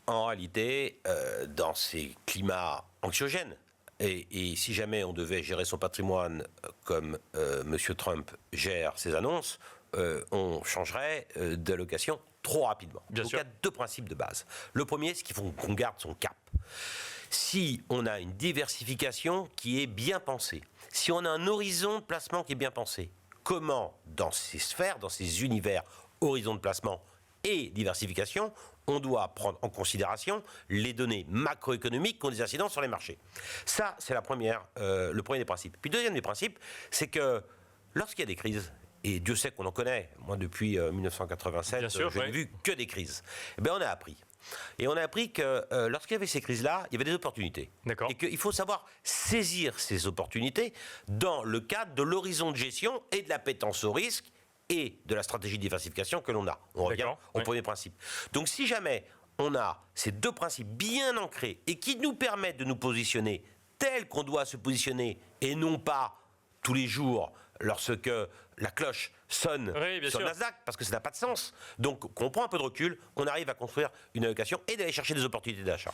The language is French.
En réalité, dans ces climats anxiogènes, et si jamais on devait gérer son patrimoine comme M. Trump gère ses annonces, on changerait d'allocation trop rapidement. Donc il y a deux principes de base. Le premier, c'est qu'il faut qu'on garde son cap. Si on a une diversification qui est bien pensée, si on a un horizon de placement qui est bien pensé, comment, dans ces sphères, dans ces univers, horizon de placement et diversification, on doit prendre en considération les données macroéconomiques qui ont des incidences sur les marchés. Ça, c'est le premier des principes. Puis le deuxième des principes, c'est que lorsqu'il y a des crises, et Dieu sait qu'on en connaît, moi depuis 1987, je n'ai vu que des crises, eh bien, on a appris. Et on a appris que lorsqu'il y avait ces crises-là, il y avait des opportunités. Et qu'il faut savoir saisir ces opportunités dans le cadre de l'horizon de gestion et de l'appétence au risque et de la stratégie de diversification que l'on a. On revient au premier principe. Donc si jamais on a ces deux principes bien ancrés et qui nous permettent de nous positionner tel qu'on doit se positionner et non pas tous les jours lorsque la cloche sonne sur le Nasdaq, parce que ça n'a pas de sens. Donc, qu'on prend un peu de recul, on arrive à construire une allocation et d'aller chercher des opportunités d'achat.